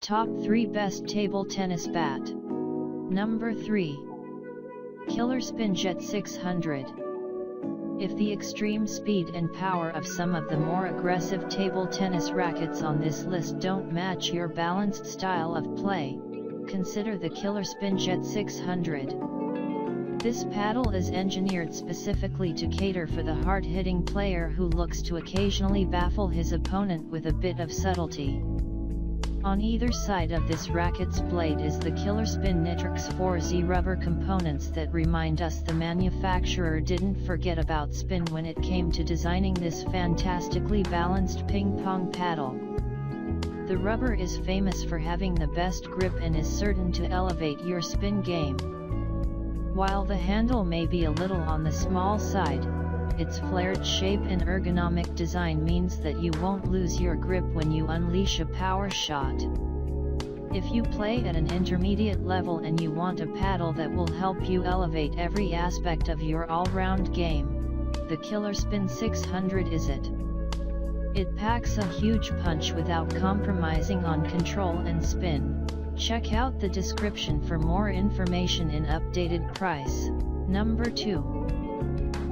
Top 3 Best Table Tennis Bat. Number 3. Killerspin Jet 600. If the extreme speed and power of some of the more aggressive table tennis rackets on this list don't match your balanced style of play, consider the Killerspin Jet 600. This paddle is engineered specifically to cater for the hard-hitting player who looks to occasionally baffle his opponent with a bit of subtlety. On either side of this racket's blade is the Killerspin Nitrix 4Z rubber components that remind us the manufacturer didn't forget about spin when it came to designing this fantastically balanced ping-pong paddle. The rubber is famous for having the best grip and is certain to elevate your spin game. While the handle may be a little on the small side, its flared shape and ergonomic design means that you won't lose your grip when you unleash a power shot. If you play at an intermediate level and you want a paddle that will help you elevate every aspect of your all-round game, the Killerspin 600 is it. It packs a huge punch without compromising on control and spin. Check out the description for more information in updated price. Number 2.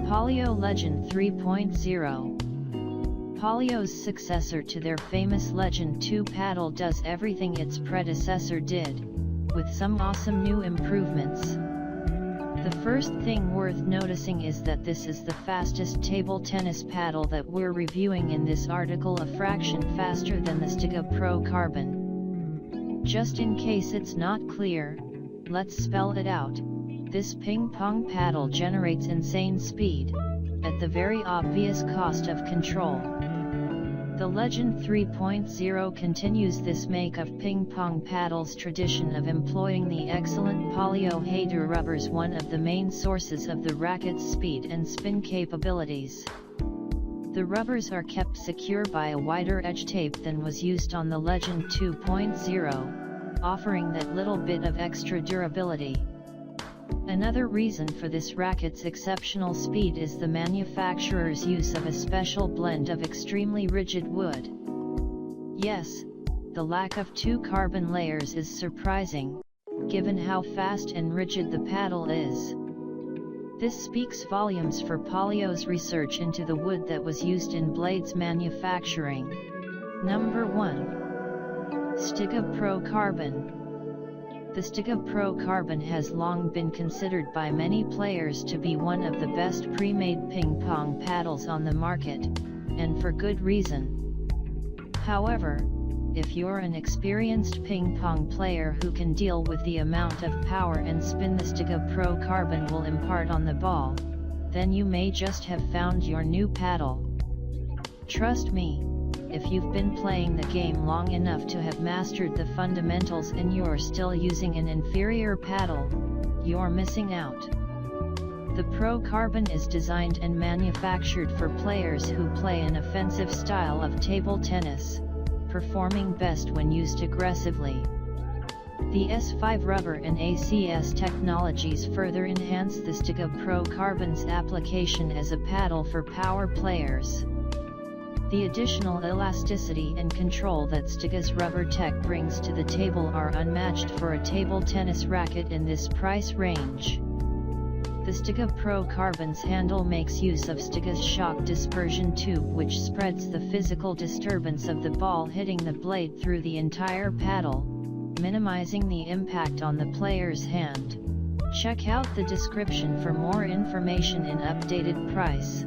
Polio Legend 3.0. Polio's successor to their famous Legend 2 paddle does everything its predecessor did, with some awesome new improvements. The first thing worth noticing is that this is the fastest table tennis paddle that we're reviewing in this article, a fraction faster than the Stiga Pro Carbon. Just in case it's not clear, let's spell it out. This ping-pong paddle generates insane speed, at the very obvious cost of control. The Legend 3.0 continues this make of ping-pong paddles tradition of employing the excellent Polio Hayter rubbers, one of the main sources of the racket's speed and spin capabilities. The rubbers are kept secure by a wider edge tape than was used on the Legend 2.0, offering that little bit of extra durability. Another reason for this racket's exceptional speed is the manufacturer's use of a special blend of extremely rigid wood. Yes, the lack of 2 carbon layers is surprising, given how fast and rigid the paddle is. This speaks volumes for Polio's research into the wood that was used in blades manufacturing. Number 1. Stiga Pro Carbon. The Stiga Pro Carbon has long been considered by many players to be one of the best pre-made ping-pong paddles on the market, and for good reason. However, if you're an experienced ping-pong player who can deal with the amount of power and spin the Stiga Pro Carbon will impart on the ball, then you may just have found your new paddle. Trust me, if you've been playing the game long enough to have mastered the fundamentals and you're still using an inferior paddle, you're missing out. The Pro Carbon is designed and manufactured for players who play an offensive style of table tennis, performing best when used aggressively. The S5 rubber and ACS technologies further enhance the Stiga Pro Carbon's application as a paddle for power players. The additional elasticity and control that Stiga's rubber tech brings to the table are unmatched for a table tennis racket in this price range. The Stiga Pro Carbon's handle makes use of Stiga's shock dispersion tube, which spreads the physical disturbance of the ball hitting the blade through the entire paddle, minimizing the impact on the player's hand. Check out the description for more information in updated price.